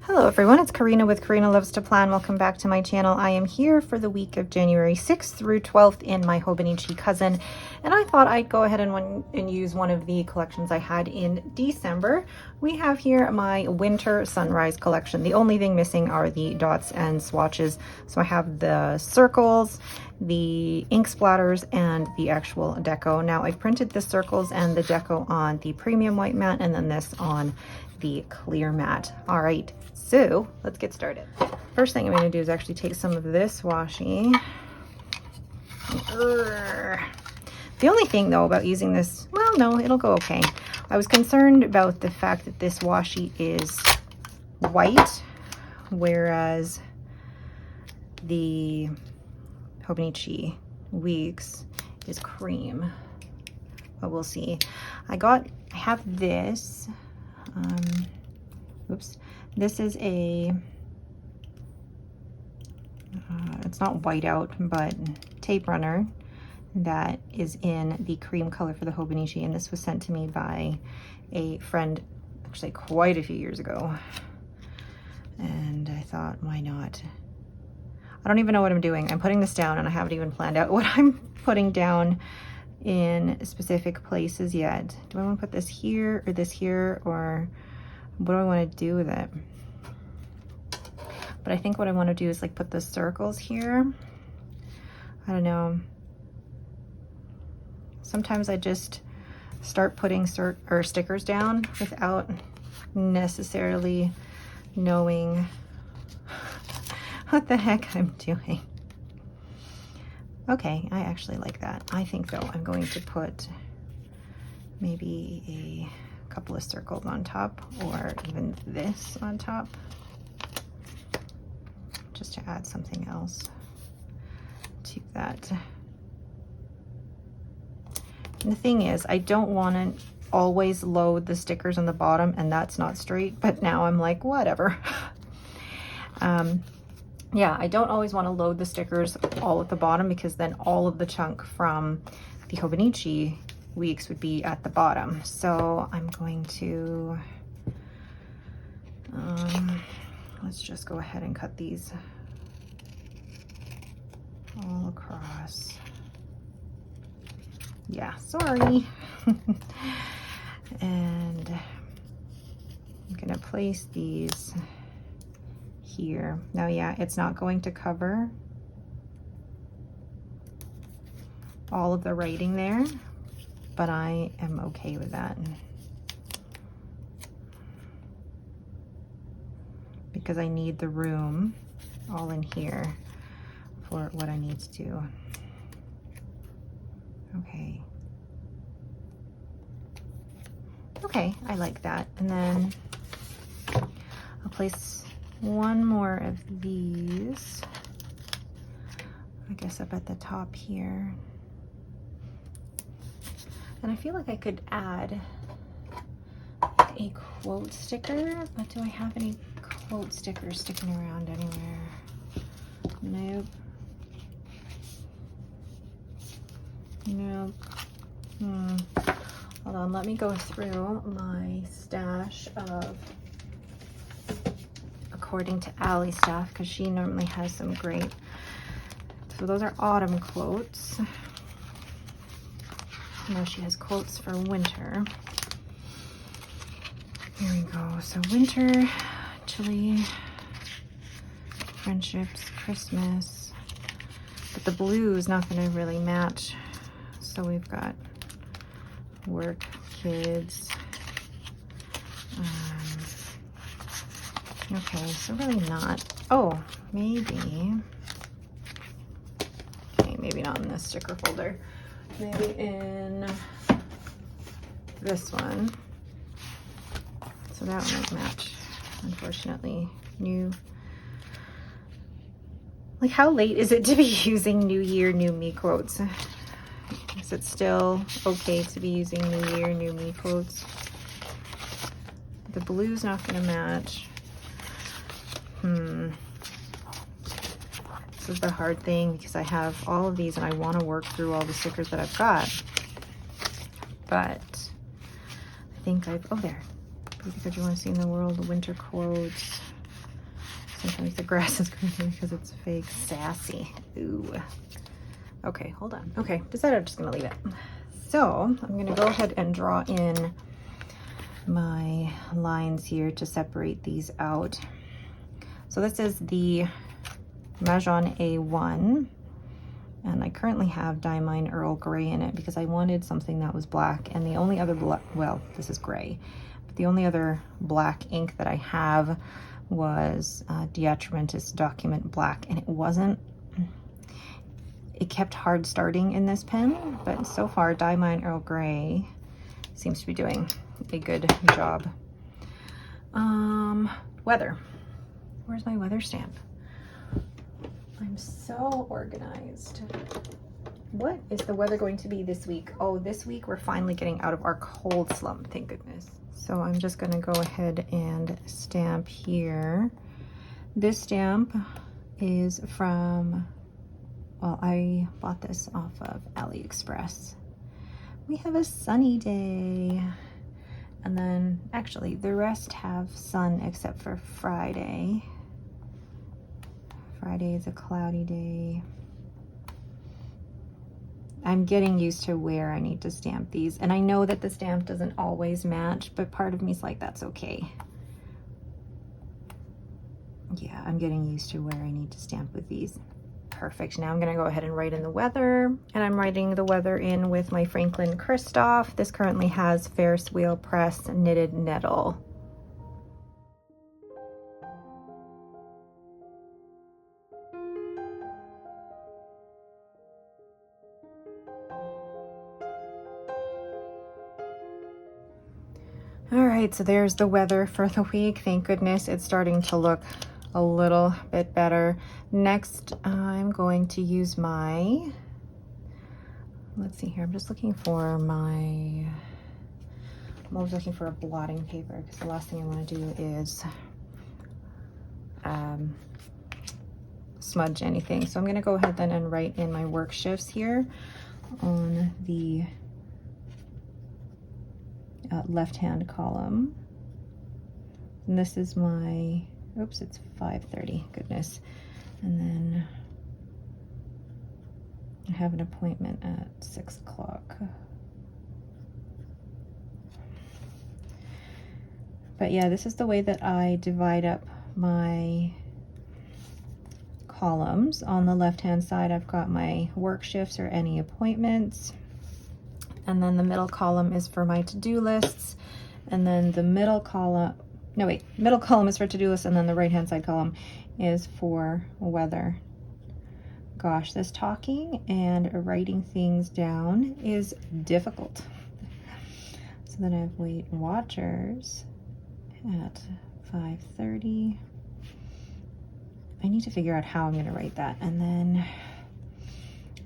Hello everyone, it's Karina with Karina Loves to Plan. Welcome back to my channel. I am here for the week of January 6th through 12th in my Hobonichi cousin, and I thought I'd go ahead and use one of the collections I had in December. We have here my winter sunrise collection. The only thing missing are the dots and swatches. So I have the circles, the ink splatters, and the actual deco. Now I've printed the circles and the deco on the premium white mat, and then this on the clear mat. All right, so let's get started. First thing I'm going to do is actually take some of this washi. The only thing though about using this, well, no, it'll go okay. I was concerned about the fact that this washi is white, whereas the Hobonichi Weeks is cream, but we'll see. I have this. Oops, this is a, it's not whiteout, but tape runner that is in the cream color for the Hobonichi, and this was sent to me by a friend, actually quite a few years ago, and I thought, why not? I don't even know what I'm doing. I'm putting this down and I haven't even planned out what I'm putting down in specific places yet. Do I want to put this here or this here, or what do I want to do with it? But I think what I want to do is like put the circles here. I don't know. Sometimes I just start putting stickers down without necessarily knowing what the heck I'm doing. Okay, I actually like that. I think though I'm going to put maybe a couple of circles on top, or even this on top, just to add something else to that. And the thing is, I don't want to always load the stickers on the bottom, and that's not straight, but now I'm like, whatever. Yeah, I don't always want to load the stickers all at the bottom, because then all of the chunk from the Hobonichi Weeks would be at the bottom. So I'm going to, let's just go ahead and cut these all across. Yeah, sorry. And I'm gonna place these here. Now, yeah, it's not going to cover all of the writing there, but I am okay with that, because I need the room all in here for what I need to do. Okay, I like that. And then I'll place one more of these, I guess, up at the top here. And I feel like I could add a quote sticker, but do I have any quote stickers sticking around anywhere? Nope. Nope. Hold on, let me go through my stash of according to Allie's stuff, because she normally has some great. So those are autumn quotes. Now she has quotes for winter. Here we go. So winter, chili, friendships, Christmas. But the blue is not going to really match. So we've got work, kids. Okay, so really not. Oh, maybe. Okay, maybe not in this sticker folder. Maybe in this one. So that one won't match, unfortunately. New. Like, how late is it to be using New Year, New Me quotes? Is it still okay to be using New Year, New Me quotes? The blue's not going to match. This is the hard thing, because I have all of these and I want to work through all the stickers that I've got. But I think oh, there. Because you want to see in the world, the winter quotes. Sometimes the grass is greener because it's fake. Sassy. Ooh. Okay, hold on. Okay, decided I'm just gonna leave it. So I'm gonna go ahead and draw in my lines here to separate these out. So this is the Mahjong A1, and I currently have Diamine Earl Grey in it because I wanted something that was black, and the only other well, this is gray, but the only other black ink that I have was Diatramentis Document Black, and it kept hard starting in this pen, but so far Diamine Earl Grey seems to be doing a good job. Weather. Where's my weather stamp? I'm so organized. What is the weather going to be this week? Oh, this week we're finally getting out of our cold slump, thank goodness. So I'm just gonna go ahead and stamp here. This stamp is from, well, I bought this off of AliExpress. We have a sunny day. And then actually the rest have sun except for Friday. Friday is a cloudy day. I'm getting used to where I need to stamp these. And I know that the stamp doesn't always match, but part of me is like, that's okay. Yeah, I'm getting used to where I need to stamp with these. Perfect. Now I'm going to go ahead and write in the weather, and I'm writing the weather in with my Franklin Christoph. This currently has Ferris wheel press knitted nettle. All right, so there's the weather for the week. Thank goodness it's starting to look a little bit better. Next, I'm going to use my, let's see here, I'm just looking for my, I'm always looking for a blotting paper because the last thing I want to do is smudge anything. So I'm going to go ahead then and write in my work shifts here on the left-hand column. And this is my, oops, it's 5:30, goodness. And then I have an appointment at 6 o'clock. But yeah, this is the way that I divide up my columns. On the left-hand side, I've got my work shifts or any appointments. And then the middle column is for my to-do lists. And then the middle column, no wait, middle column is for to-do lists, and then the right-hand side column is for weather. Gosh, this talking and writing things down is difficult. So then I have Weight Watchers at 5:30. I need to figure out how I'm going to write that. And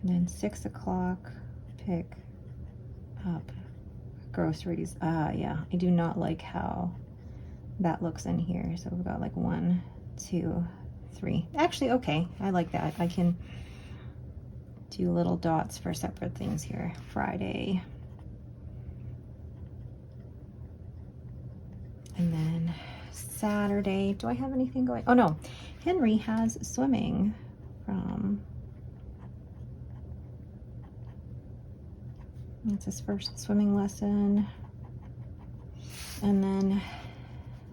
then 6 o'clock, pick up groceries. Yeah, I do not like how that looks in here. So we've got like 1, 2, 3. Actually, okay, I like that. I can do little dots for separate things here. Friday. And then Saturday. Do I have anything going? Oh no, Henry has swimming from, it's his first swimming lesson. And then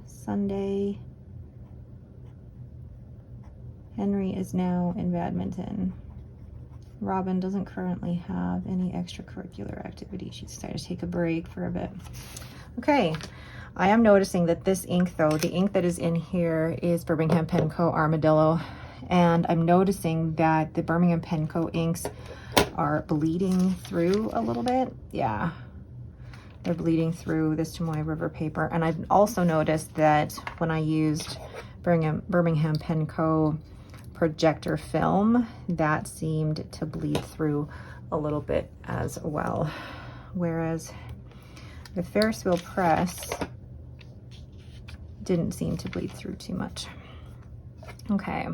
Sunday, Henry is now in badminton. Robin doesn't currently have any extracurricular activity. She decided to take a break for a bit. Okay, I am noticing that this ink though, the ink that is in here is Birmingham Pen Co. Armadillo. And I'm noticing that the Birmingham Pen Co. inks are bleeding through a little bit. Yeah, they're bleeding through this Chamois River paper. And I've also noticed that when I used Birmingham Pen Co. projector film, that seemed to bleed through a little bit as well. Whereas the Ferris wheel press didn't seem to bleed through too much. Okay.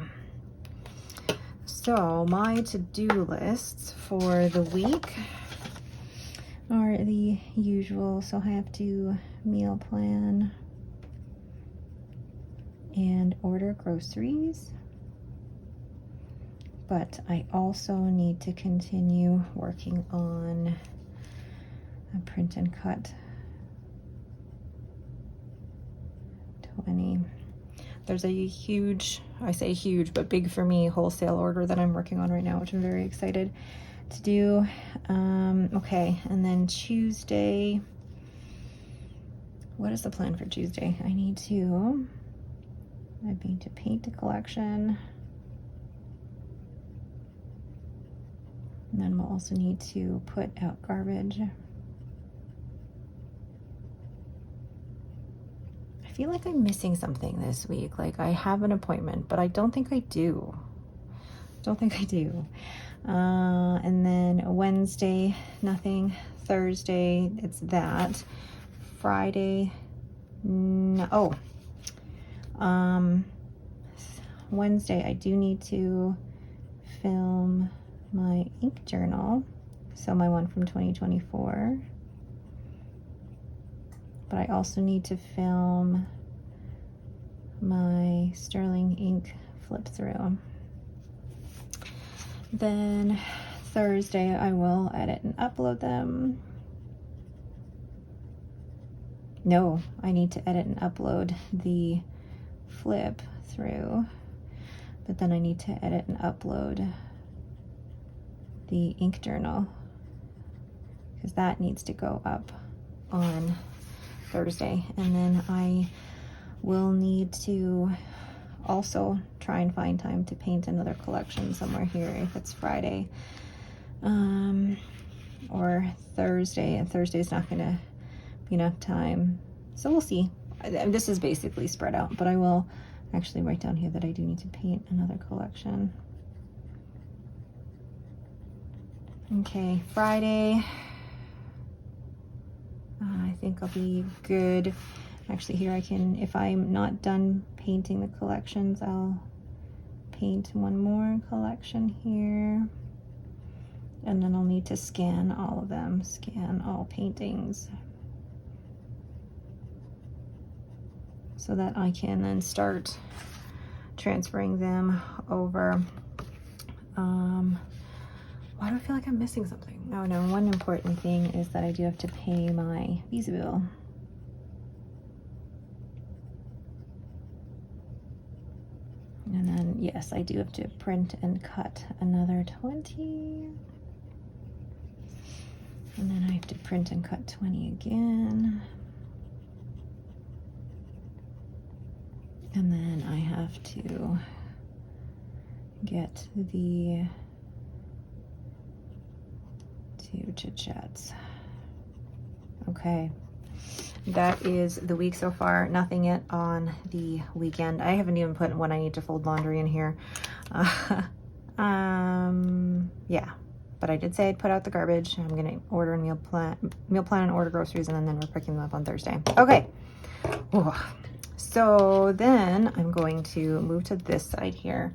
So my to-do lists for the week are the usual. So I have to meal plan and order groceries, but I also need to continue working on a print and cut 20. There's a huge, I say huge, but big for me, wholesale order that I'm working on right now, which I'm very excited to do. Okay, and then Tuesday, what is the plan for Tuesday? I need to paint a collection. And then we'll also need to put out garbage. I feel like I'm missing something this week. Like I have an appointment, but I don't think I do. And then Wednesday, nothing. Thursday, it's that. Friday, no. Wednesday, I do need to film my ink journal. So my one from 2024. But I also need to film my sterling ink flip through. Then Thursday I will edit and upload them. No, I need to edit and upload the flip through, but then I need to edit and upload the ink journal because that needs to go up on Thursday. And then I will need to also try and find time to paint another collection somewhere here if it's Friday or Thursday, and Thursday's not gonna be enough time, so we'll see. This is basically spread out, but I will actually write down here that I do need to paint another collection. Okay, Friday, I think I'll be good. Actually, here I can, if I'm not done painting the collections, I'll paint one more collection here. And then I'll need to scan all of them, scan all paintings, so that I can then start transferring them over. Why do I feel like I'm missing something? Oh no, one important thing is that I do have to pay my Visa bill. And then, yes, I do have to print and cut another 20. And then I have to print and cut 20 again. And then I have to get the 2 chit-chats. Okay. That is the week so far. Nothing yet on the weekend. I haven't even put when I need to fold laundry in here. Yeah, but I did say I'd put out the garbage. I'm gonna order and meal plan and order groceries, and then we're picking them up on Thursday. Okay. Ooh. So then I'm going to move to this side here,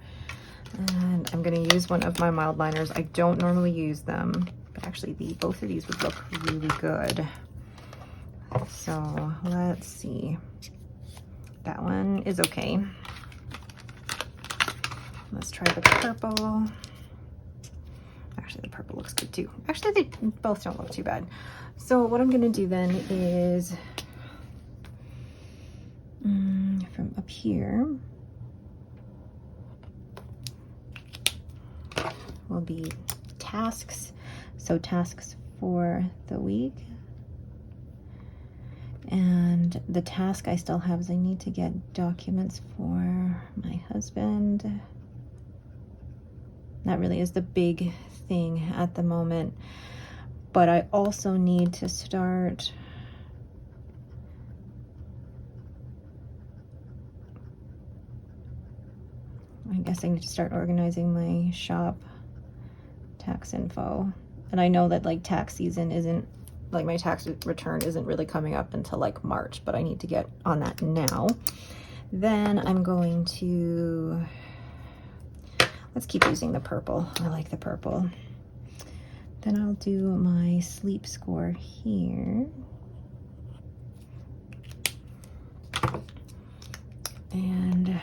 and I'm gonna use one of my mild liners. I don't normally use them, but actually both of these would look really good. So let's see. That one is okay. Let's try the purple. Actually, the purple looks good too. Actually, they both don't look too bad. So what I'm gonna do then is from up here will be tasks. So tasks for the week. And the task I still have is I need to get documents for my husband. That really is the big thing at the moment. But I also need to start I guess I need to start organizing my shop tax info. And I know that like tax season isn't, like my tax return isn't really coming up until like March, but I need to get on that now. Then I'm going to, let's keep using the purple. I like the purple. Then I'll do my sleep score here. And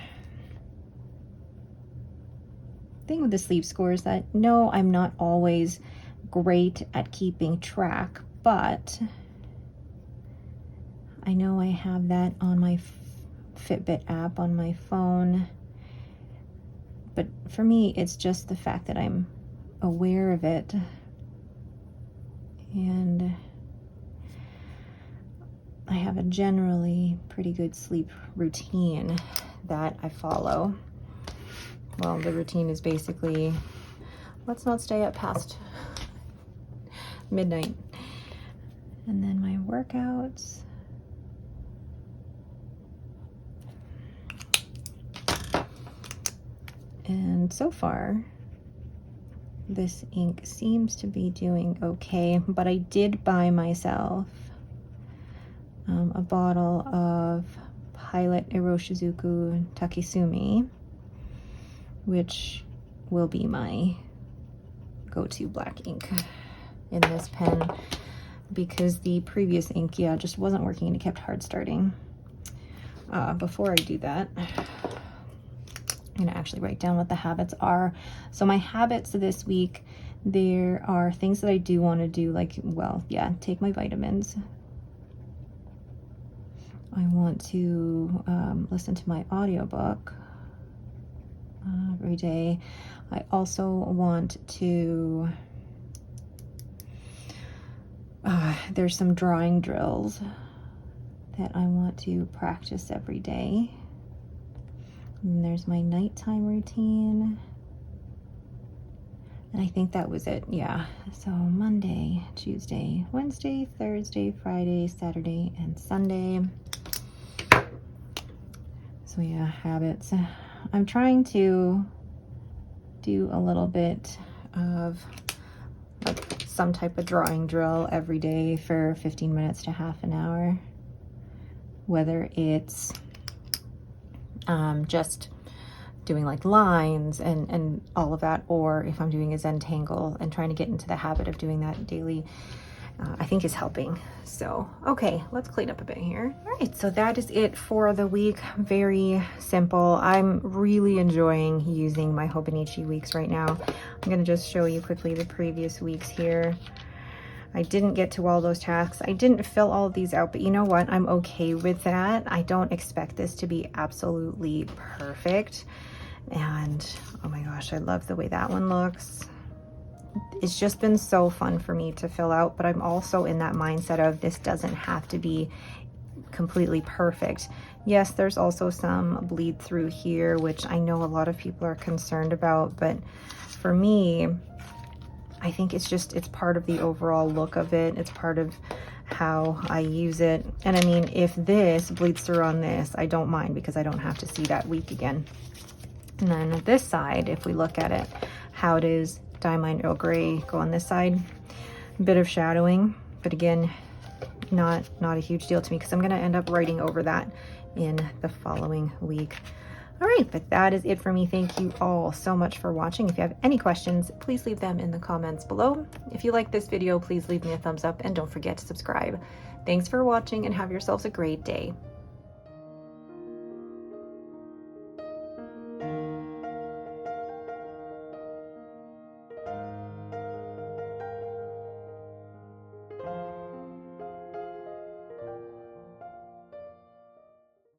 thing with the sleep score is that no, I'm not always great at keeping track, but I know I have that on my Fitbit app on my phone. But for me, it's just the fact that I'm aware of it, and I have a generally pretty good sleep routine that I follow. Well, the routine is basically, let's not stay up past midnight. And then my workouts. And so far, this ink seems to be doing okay, but I did buy myself a bottle of Pilot Iroshizuku Takesumi, which will be my go-to black ink in this pen, because the previous ink, yeah, just wasn't working and it kept hard starting. Before I do that, I'm gonna actually write down what the habits are. So my habits this week, there are things that I do want to do, like, well, yeah, take my vitamins. I want to listen to my audiobook every day. I also want to, there's some drawing drills that I want to practice every day. And there's my nighttime routine. And I think that was it, yeah. So Monday, Tuesday, Wednesday, Thursday, Friday, Saturday, and Sunday. So yeah, habits. I'm trying to do a little bit of like some type of drawing drill every day for 15 minutes to half an hour. Whether it's just doing like lines and all of that, or if I'm doing a Zentangle and trying to get into the habit of doing that daily, I think is helping. So, okay, let's clean up a bit here. All right, so that is it for the week. Very simple. I'm really enjoying using my Hobonichi weeks right now. I'm gonna just show you quickly the previous weeks here. I didn't get to all those tasks. I didn't fill all of these out, but you know what? I'm okay with that. I don't expect this to be absolutely perfect. And oh my gosh, I love the way that one looks. It's just been so fun for me to fill out, but I'm also in that mindset of this doesn't have to be completely perfect. Yes, there's also some bleed through here, which I know a lot of people are concerned about, but for me, I think it's part of the overall look of it. It's part of how I use it. And I mean, if this bleeds through on this, I don't mind because I don't have to see that week again. And then this side, if we look at it, how does Diamond Earl Grey go on this side? A bit of shadowing, but again, not a huge deal to me because I'm gonna end up writing over that in the following week. All right, but that is it for me. Thank you all so much for watching. If you have any questions, please leave them in the comments below. If you like this video, please leave me a thumbs up and don't forget to subscribe. Thanks for watching and have yourselves a great day.